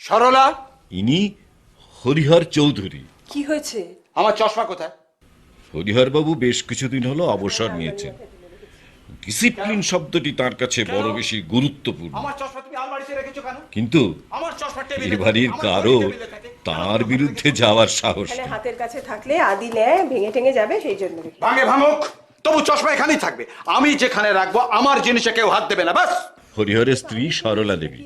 সরলা, ইনি হরিহর চৌধুরী। কি হয়েছে? আমার চশমা কোথায়? হরিহর বাবু বেশ কিছুদিন হলো অবসর নিয়েছেন। ডিসিপ্লিন শব্দটি তার কাছে বড় বেশি গুরুত্বপূর্ণ। আমার চশমা তুমি আলমারিতে রেখেছো কেন? কিন্তু আমার চশমা টেবিলে, এ বাড়ির কারো তার বিরুদ্ধে যাওয়ার সাহস এখানে নেই। হাতের কাছে থাকলে আদি নেয় ভেঙে টেঙে যাবে, সেই জন্য। ভাঙে ভাঙুক, তবু চশমা এখানেই থাকবে। আমি যেখানে রাখবো আমার জিনিসে কেউ হাত দেবে না, ব্যাস। হরিহরের স্ত্রী সরলা দেবী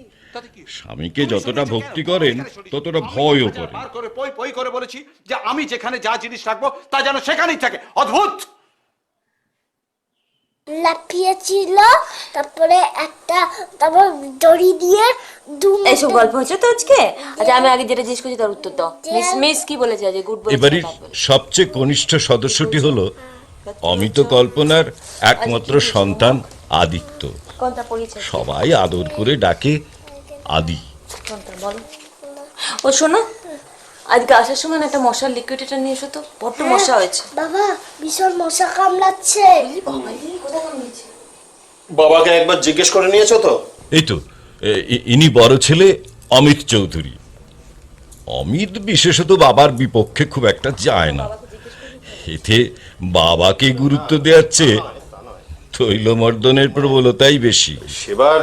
স্বামীকে যতটা ভক্তি করেন ততটা ভয়ও করেন। বার করে পই পই করে বলেছি যে আমি যেখানে যা জিনিস রাখবো তা যেন সেখানেই থাকে। অদ্ভুত। লাফিয়েছিল, তারপরে তারপর দড়ি দিয়ে এইসব গল্প হচ্ছে তো আজকে। আচ্ছা, আমি আগে যেটা জিজ্ঞেস করছি তার উত্তর দাও। মিস কি বলেছে আজ? গুড বলেছে। এবারের সবচেয়ে কনিষ্ঠ সদস্যটি হলো অমিত কল্পনার একমাত্র সন্তান আদিত্য। কোনটা পড়িয়েছে? সবাই আদর করে ডাকে আদি। কোনটা বলো? ও শোনো, আজকে আসার সময় একটা মশার লিকুইড এটা নিয়ে এসো তো, বড্ড মশা হয়েছে। বাবা ভীষণ মশা কামড়াচ্ছে। বাবাকে একবার জিজ্ঞেস করে নিয়েছো তো? এই তো ইনি বড় ছেলে অমিত চৌধুরী। অমিত বিশেষত বাবার বিপক্ষে খুব একটা যায় না। এতে বাবাকে গুরুত্ব দেওয়ার চেয়ে তৈলমর্দনের প্রবলতাই বেশি। সেবার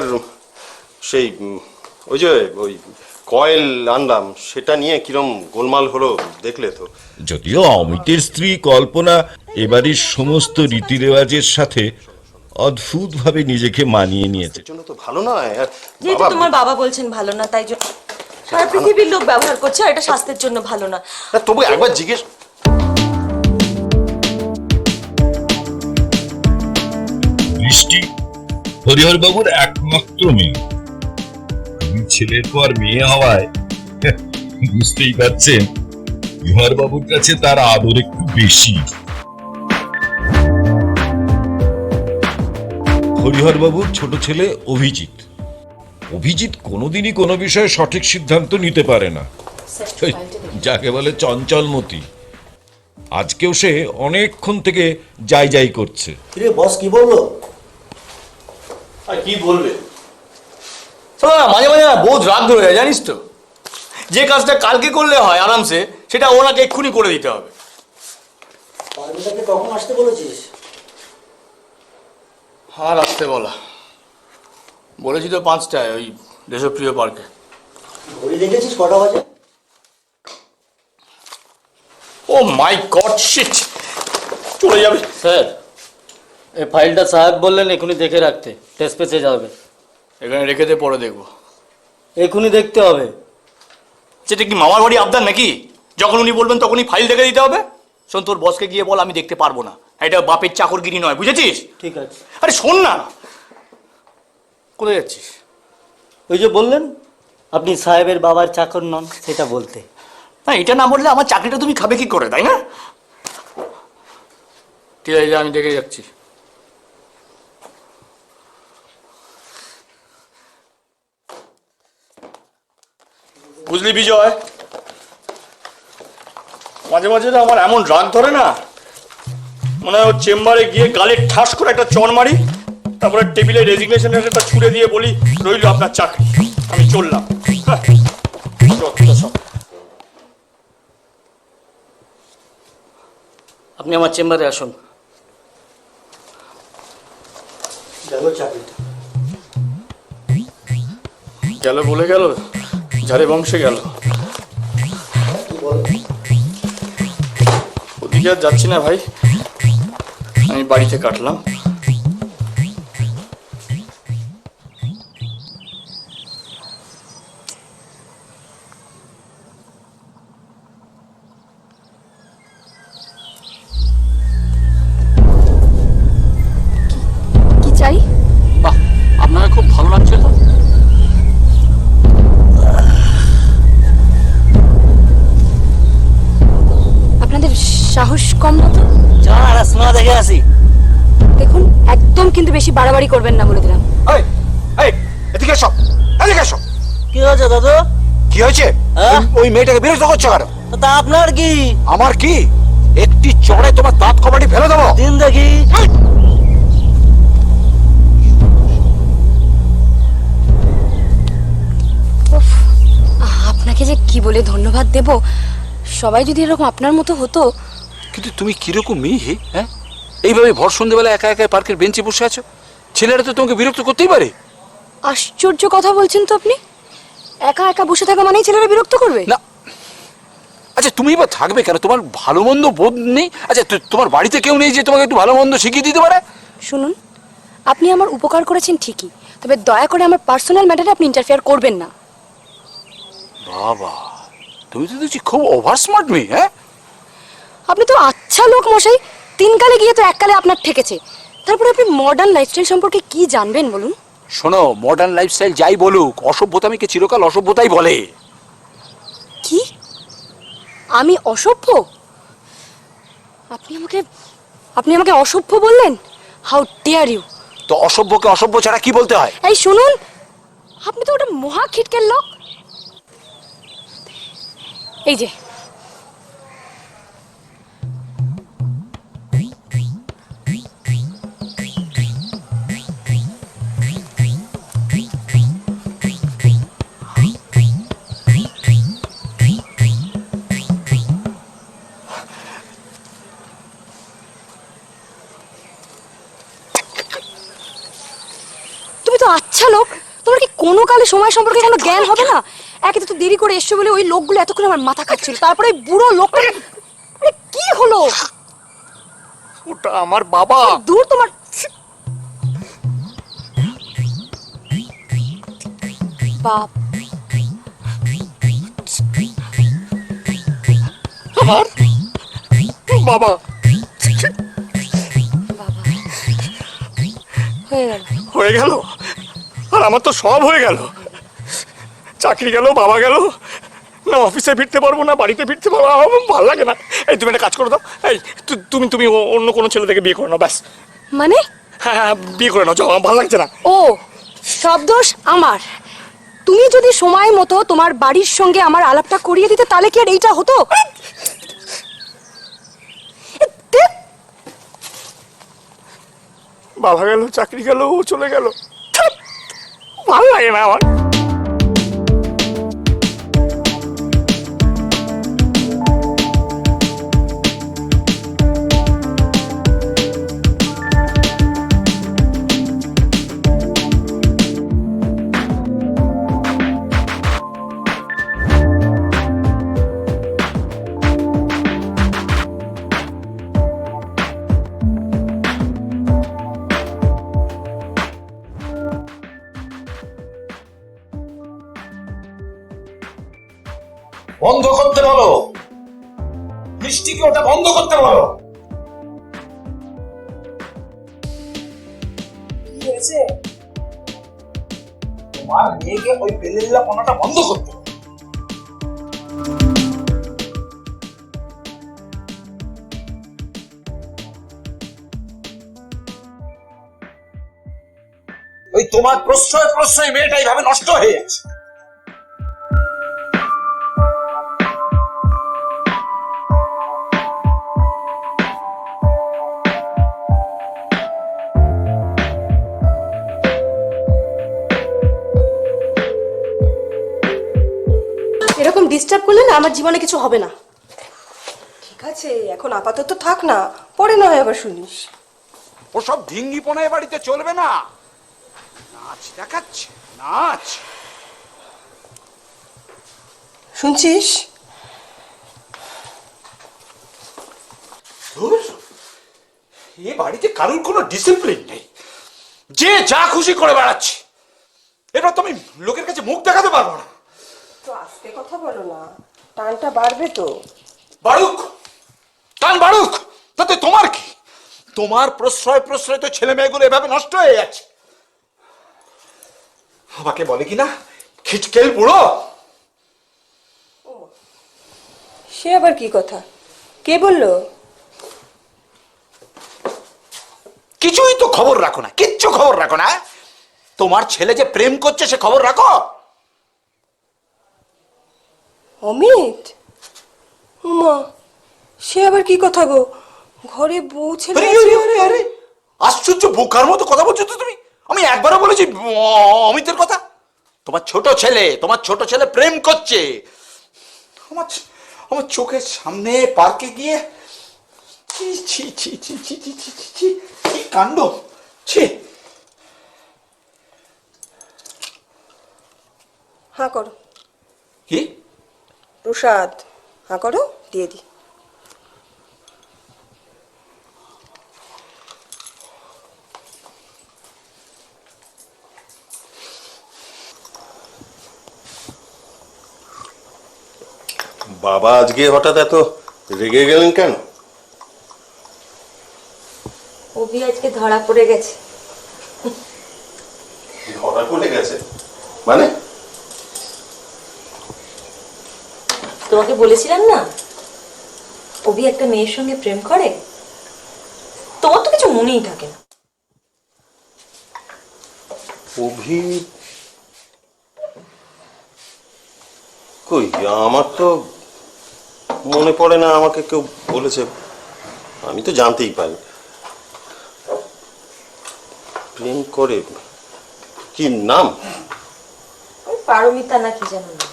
সেই ওই কয়েল আনলাম, সেটা নিয়ে কিরম গোলমাল হলো দেখলে তো। যদিও অমিতের স্ত্রী কল্পনা এবারের সমস্ত রীতি রেওয়াজের সাথে অদ্ভুতভাবে নিজেকে মানিয়ে নিয়েছে। এর জন্য তো ভালো নয়। আর যেহেতু তোমার বাবা বলছেন ভালো না, তাই জন্য সারা পৃথিবীর লোক ব্যবহার করছে, আর এটা স্বাস্থ্যের জন্য ভালো না। তবু একবার জিজ্ঞেস। বৃষ্টি হরিহর বাবুর একমাত্র মেয়ে। ছেলের পর মেয়ে হওয়ায় বুঝতেই পারছেন হরিহর বাবুর কাছে তার আদর একটু বেশি। হরিহর বাবুর ছোট ছেলে অভিজিৎ কোনোদিনই কোনো বিষয়ে সঠিক সিদ্ধান্ত নিতে পারে না, যাকে বলে চঞ্চলমতি। আজকেও সে অনেকক্ষণ থেকে যাই করছে। বস কি বললো? আর কি বলবে? মাঝে মাঝে বহুত রাগ ধরে যায়, জানিস তো। যে কাজটা কালকে করলে হয় আরামসে, সেটা ওনাকে এক্ষুনি করে দিতে হবে। কখন আসতে বলেছিস? আর আসতে বলেছি তো 5টায়, ওই দেশপ্রিয় পার্কে। ঘড়ি দেখেছিস কটা বাজে? ও মাই গড, শিট, চলে যাবে। স্যার, এই ফাইলটা সাহেব বললেন এখনই দেখে রাখতে, টেস্ট পেতে যাবে। এখানে রেখে দে, পরে দেখবো। এখনই দেখতে হবে। সেটা কি মামার বাড়ি আবদার নাকি? যখন উনি বলবেন তখনই ফাইল দেখে দিতে হবে? শোন, তোর বসকে গিয়ে বল আমি দেখতে পারবো না। এটা বাপের চাকরগিরি নয়, বুঝেছিস? ঠিক আছে। আরে শোন না, কোথায় যাচ্ছিস? ওই যে বললেন আপনি সাহেবের বাবার চাকর নন, সেটা বলতে। না এটা না বললে আমার চাকরিটা তুমি খাবে কি করে, তাই না? ঠিক আছে, আমি দেখে যাচ্ছি। বুঝলি বিজয়, মাঝে মাঝে না আমার এমন রাগ ধরে না, মনে হয় ওর চেম্বারে গিয়ে গালে ঠাস করে একটা চড় মারি, তারপরে টেবিলে রেজিগনেশন একটা ছুড়ে দিয়ে বলি রইল আপনার চাকরি, আমি চললাম। হ্যাঁ, যত সব। আপনি আমার চেম্বারে আসুন। গেল চাকরিটা, গেল বলে গেল, ঝাড়ে বংশে গেল। ওদিকে আর যাচ্ছি না ভাই, আমি বাড়িতে কাটলাম। কি চাই? বাহ, আপনাকে খুব ভালো লাগছে তো। আপনাদের সাহস কম না তো? চল না, সিনেমা দেখে আসি। দেখুন, একদম কিন্তু বেশি বাড়াবাড়ি করবেন না বলে দিলাম। এই এই এদিকে এসো, এদিকে এসো। কি হয়েছে দাদু? কি হয়েছে? হ্যাঁ? ওই মেয়েটাকে বিরক্ত করছো কেন? তা আপনার কি? আমার কি? একটি চড়ে তোমার দাঁত কবাটি ফেলে দেবো। দিন দেখি। আপনাকে যে কি বলে ধন্যবাদ দেব, সবাই যদি এরকম আপনার মতো হতো। কিন্তু তুমি কিরকম মেয়ে, হ্যাঁ? এইভাবে ভর সন্ধ্যেবেলা একা একা পার্কের বেঞ্চে বসে আছো। ছেলেরা তো তোমাকে বিরক্ত করতেই পারে। আশ্চর্য কথা বলছেন তো আপনি। একা একা বসে থাকা মানেই ছেলেরা বিরক্ত করবে? না, আচ্ছা তুমি এবার থাকবে কেন? তোমার ভালো মন্দ বোধ নেই? আচ্ছা তোমার বাড়িতে কেউ নেই যে তোমাকে একটু ভালো মন্দ শিখিয়ে দিতে পারে? শুনুন, আপনি আমার উপকার করেছেন ঠিকই, তবে দয়া করে আমার পার্সোনাল ম্যাটারে আপনি ইন্টারফেয়ার করবেন না। বাবা, তুমি তো দেখছি খুব ওভার স্মার্ট মেয়ে। হ্যাঁ, আপনি তো আচ্ছা লোক মশাই, 3 কালে গিয়ে তো 1 কালে আপনার ঠেকেছে। তারপরে আপনি মডার্ন লাইফস্টাইল সম্পর্কে কি জানবেন বলুন? শোনো, মডার্ন লাইফস্টাইল যাই বলুক, অসভ্যতামিকে চিরকাল অসভ্যতাই বলে। কি? আমি অসভ্য? আপনি আমাকে অসভ্য বললেন? How dare you! তো অসভ্যকে অসভ্য ছাড়া কি বলতে হয়? এই শুনুন, আপনি তো ওটা মহা খিটকের লোক। এই যে তুমি তো আচ্ছা লোক, তোমার কি কোনো কালে সময় সম্পর্কে কোনো জ্ঞান হবে না? একে তো দেরি করে এসছো বলে ওই লোকগুলো এতক্ষণ আমার মাথা খাচ্ছিল, তারপরে ওই বুড়ো লোকটা। আরে কি হলো? ওটা আমার বাবা। দূর তোমার। বাপ? আমার বাবা। বাবা হয়ে গেল। হয়ে গেল, আর আমার তো সব হয়ে গেল। চাকরি গেল, বাবা গেল, না অফিসে ফিরতে পারবো না বাড়িতে ফিরতে পারবো, আমার ভালো লাগে না। এই তুমি একটা কাজ করে দাও, এই তুমি অন্য কোনো ছেলে থেকে বিয়ে করে নাও, ব্যাস। মানে? হ্যাঁ হ্যাঁ, বিয়ে করে নাও, চলো, আমার ভালো লাগছে না। ও, সব দোষ আমার। তুমি যদি সময় মতো তোমার বাড়ির সঙ্গে আমার আলাপটা করিয়ে দিতে, তাহলে কি আর এইটা হতো? বাবা গেল, চাকরি গেল, ও চলে গেল, ভালো লাগে না আমার। বন্ধ করতে বলো, মিষ্টিকে ওটা বন্ধ করতে বলো। কি হয়েছে? তোমার মেয়েকে ওই বেলেল্লা পনাটা বন্ধ করতে বলো। ওই তোমার প্রশ্রয় প্রশ্রয় মেয়েটা এইভাবে নষ্ট হয়ে যাচ্ছে। এরকম ডিস্টার্ব করলে না আমার জীবনে কিছু হবে না। ঠিক আছে, এখন আপাতত থাক না, পরে না হয় আবার শুনিস। ওসব ঢিঙ্গিপনা এ বাড়িতে চলবে না। নাচ দেখাচ্ছে, নাচ। শুনছিস? ধুর, এ বাড়িতে কারোর কোনো ডিসিপ্লিন নেই, যে যা খুশি করে বেড়াচ্ছে। এবার তুমি লোকের কাছে মুখ দেখাতে পারবো না। তো আস্তে কথা বলো না, টানটা বাড়বে তো। বাড়ুক, টান বাড়ুক, তাতে তোমার কি? তোমার প্রশ্রয় প্রশ্রয় তো ছেলে মেয়েগুলো এভাবে নষ্ট হয়ে যাচ্ছে। আমাকে বলে কিনা খিচকেল বুড়ো। সে আবার কি কথা? কে বললো? কিছুই তো খবর রাখো না, কিচ্ছু খবর রাখো না। তোমার ছেলে যে প্রেম করছে সে খবর রাখো? অমিত? উমা, সে আবার কি কথা গো? ঘরে বউ ছেলে আরে আছে। আরে আরে আরে, আশ্চর্য, বোকার মতো কথা বলছো তো তুমি। আমি একবারও বলেছি অমিতের কথা? তোমার ছোট ছেলে প্রেম করছে। আমার চোখের সামনে পার্কে গিয়ে ছি ছি ছি ছি ছি ছি ছি ছি ছি, কি কাণ্ড! ছি। হ্যাঁ করো। কি? প্রসাদ হ্যাঁ করো, দিয়ে দি। বাবা আজকে হঠাৎ এত রেগে গেলেন কেন? অভি আজকে ধরা পড়ে গেছে। ধরা পড়ে গেছে মানে? তোমাকে বলেছিলাম না অভি একটা মেয়ের সঙ্গে প্রেম করে। তোমার তো কিছু মনেই থাকে না। অভি? কই, আমার তো মনে পড়ে না আমাকে কেউ বলেছে। আমি তো জানতেই পারি প্রেম করে। কি নাম? ওই পারমিতা না কি যেন নাম।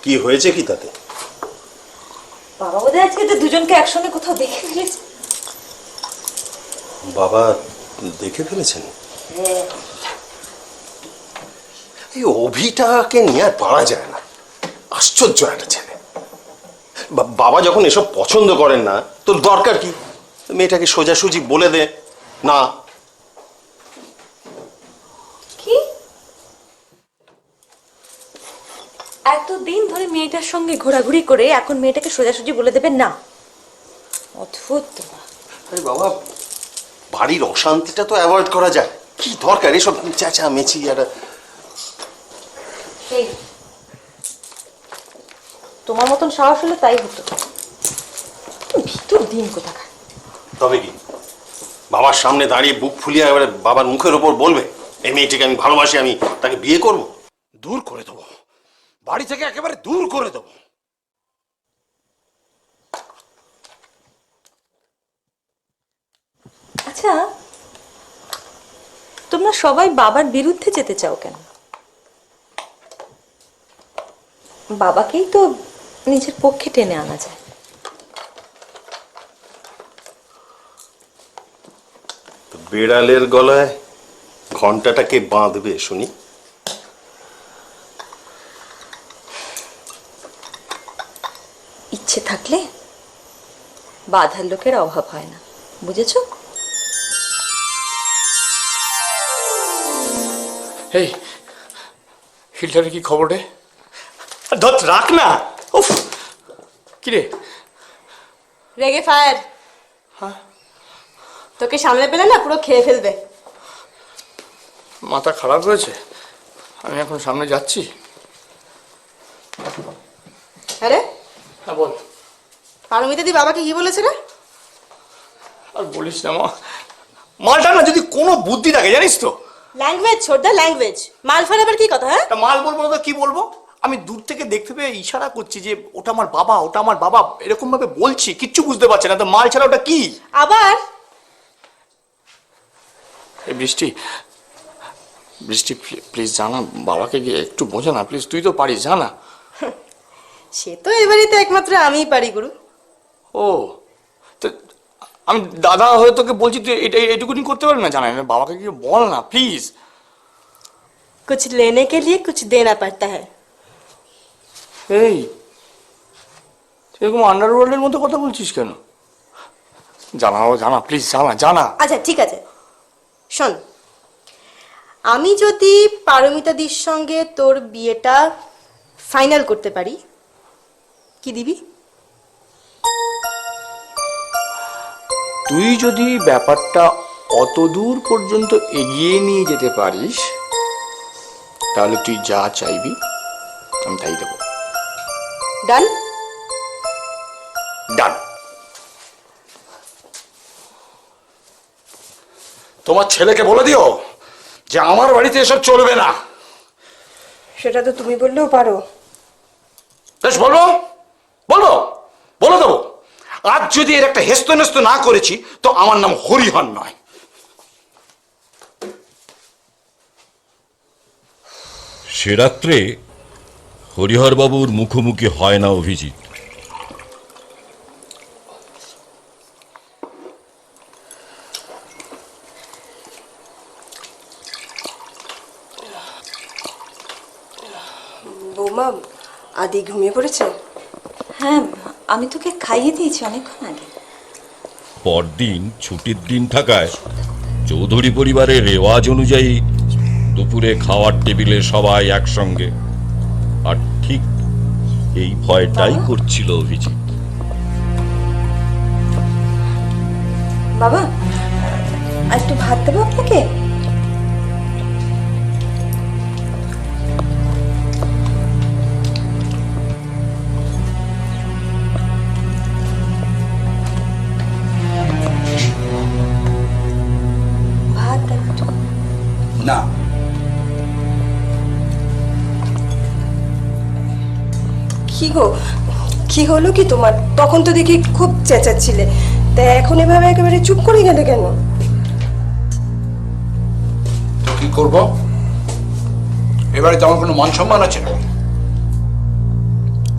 কি হয়েছে কি তাতে? বাবা বোধহয় আজকে তো দুজনকে একসঙ্গে কোথাও দেখে ফেলেছে। বাবা দেখে ফেলেছেন? এই অভিটাকে নিয়ে আর পারা যায় না। আশ্চর্য একটা ছেলে। বাবা যখন এসব পছন্দ করেন না, তোর দরকার কি? মেয়েটাকে সোজাসুজি বলে দে না। কি এতদিন ধরে মেয়েটার সঙ্গে ঘোরাঘুরি করে এখন মেয়েটাকে সোজাসুজি বলে দেবেন না? অদ্ভুত। আরে বাবা, বাড়ির অশান্তিটা তো অ্যাভয়েড করা যায়। কি দরকার এসব চেঁচা মেচি? একটা এই তোমার মতন সাহস হলে তাই হতো। ভিতর দিন কোথাকার। তবে কি বাবার সামনে দাঁড়িয়ে বুক ফুলিয়ে এবারে বাবার মুখের ওপর বলবে এই মেয়েটিকে আমি ভালোবাসি, আমি তাকে বিয়ে করব? দূর করে দেবো, বাড়ি থেকে একেবারে দূর করে দেবো। আচ্ছা, তোমরা সবাই বাবার বিরুদ্ধে যেতে চাও কেন? বাবাকেই তো নিজের পক্ষে টেনে আনা যায়। বেড়ালের গলায় ঘন্টাটাকে বাঁধবে শুনি? ইচ্ছে থাকলে বাধার লোকের অভাব হয় না, বুঝেছো? এই ফিল্টারে কি খবর রে? ধত রাখ না। উফ, কি রে? রেগে ফায়ার। তোকে সামনে পেলে না পুরো খেয়ে ফেলবে। মাথা খারাপ হয়েছে? আমি এখন সামনে যাচ্ছি। আরে হ্যাঁ বল। পারমিতা দি বাবাকে কি বলেছে রে? আর বলিস না মা, মালটা না যদি কোনো বুদ্ধি থাকে জানিস তো, ল্যাঙ্গুয়েজ ছোট দা ল্যাঙ্গুয়েজ মাল ফালাবার কি কথা হ্যাঁ তা মাল বলবো না তো কি বলবো? আমি দূর থেকে দেখতে পেয়ে ইশারা করছি যে ওটা আমার বাবা, ওটা আমার বাবা, এরকম ভাবে বলছি, কিচ্ছু বুঝতে পারছে না। তো মাল ছাড়া ওটা কি? আবার এই বৃষ্টি, বৃষ্টি প্লিজ জানা বাবাকে গিয়ে একটু বোঝা না প্লিজ, তুই তো পারিস জানা। সে তো এবারই তো একমাত্র আমিই পারি গুরু। ও তো আমি দাদা হয়ে তোকে বলছি, তুই এটা এটুকুনি করতে পারবি না? জানাই না, বাবাকে গিয়ে বল না প্লিজ। कुछ लेने के लिए कुछ देना पड़ता है। এই তুই এরকম আন্ডারওয়ার্ল্ডের মতো কথা বলছিস কেন? জানাও, জানা প্লিজ, জানা জানা। আচ্ছা ঠিক আছে শোন, আমি যদি পারমিতাদির সঙ্গে তোর বিয়েটা ফাইনাল করতে পারি, কি দিবি? তুই যদি ব্যাপারটা অত দূর পর্যন্ত এগিয়ে নিয়ে যেতে পারিস তাহলে তুই যা চাইবি আমি তাই দেবো। ডান? ডান। তোমার ছেলেকে বলে দিও যে আমার বাড়িতে এসব চলবে না। সেটা তো তুমি বললেও পারো। বেশ বলবো, বলবো, বলে দেবো। আজ যদি এর একটা হেস্ত নেস্ত না করেছি তো আমার নাম হরিহর নয়। সে রাত্রে হরিহরবাবুর মুখোমুখি হয় না অভিজিৎ। বৌমা, আদি ঘুমিয়ে পড়েছে? হ্যাঁ, আমি তোকে খাইয়ে দিয়েছি অনেকক্ষণ আগে। পরদিন ছুটির দিন থাকায় চৌধুরী পরিবারের রেওয়াজ অনুযায়ী দুপুরে খাওয়ার টেবিলে সবাই একসঙ্গে। আর ঠিক এই ভয়টাই করছিল অভিজিৎ। বাবা, আর একটু ভাত দেবো আপনাকে? ভাত একটু। না, কি গো, কি হলো কি তোমার? তখন তো দেখি খুব চেঁচাচ্ছিলে, তা এখন এভাবে একেবারে চুপ করে গেলে কেন? তো কি করবো? এবারে তো আমার কোনো মান সম্মান আছে না।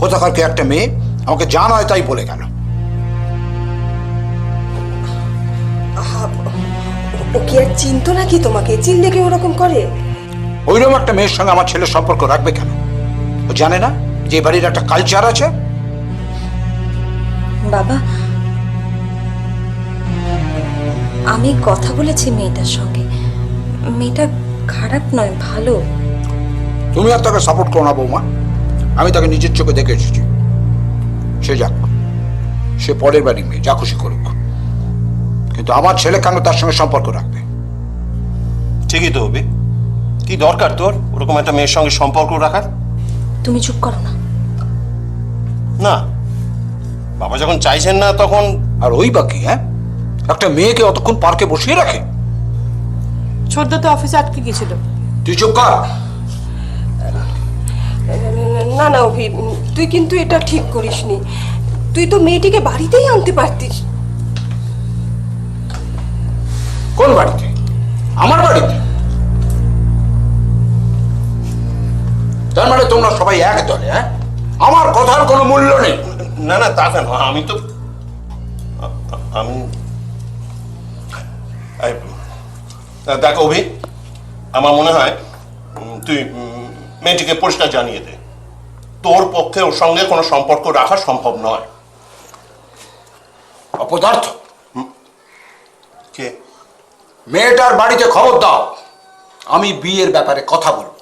কোথাকার কে একটা মেয়ে আমাকে যা নয় তাই বলে গেল। ও কি আর চিনতো নাকি তোমাকে? চিনলে কি ওরকম করে? ওইরকম একটা মেয়ের সঙ্গে আমার ছেলের সম্পর্ক রাখবে কেন? ও জানে না যে এই বাড়ির একটা কালচার আছে? বাবা, আমি কথা বলেছি মেয়েটার সঙ্গে। মেয়েটা খারাপ নয়, ভালো। তুমি আর তাকে সাপোর্ট করো না বৌমা। আমি তাকে নিজের চোখে দেখে এসেছি। সে যাক, সে পরের বাড়ির মেয়ে, যা খুশি করুক, কিন্তু আমার ছেলে কেন তার সঙ্গে সম্পর্ক রাখবে? ঠিকই তো অভি, কি দরকার তোর ওরকম একটা মেয়ের সঙ্গে সম্পর্ক রাখার? তুমি চুপ করো না। না, বাবা যখন চাইছেন না তখন। আর ওই বাকি, হ্যাঁ, একটা মেয়েকে অতক্ষণ পার্কে বসিয়ে রাখে? ছোটদা তো অফিসে আটকে গেছিল। তুই চুপ কর। না না অভি, তুই কিন্তু এটা ঠিক করিসনি। তুই তো মেয়েটিকে বাড়িতেই আনতে পারতিস। কোন বাড়িতে? আমার বাড়িতে? তার মানে তোমরা সবাই এক দলে? হ্যাঁ, আমার কথার কোনো মূল্য নেই? না না, তা কেন? আমি তো আমি দেখো অভি, আমার মনে হয় তুই মেয়েটিকে পরিষ্কার জানিয়ে দে তোর পক্ষে ওর সঙ্গে কোনো সম্পর্ক রাখা সম্ভব নয়। অপদার্থ। কে? মেয়েটার বাড়িতে খবর দাও, আমি বিয়ের ব্যাপারে কথা বলবো।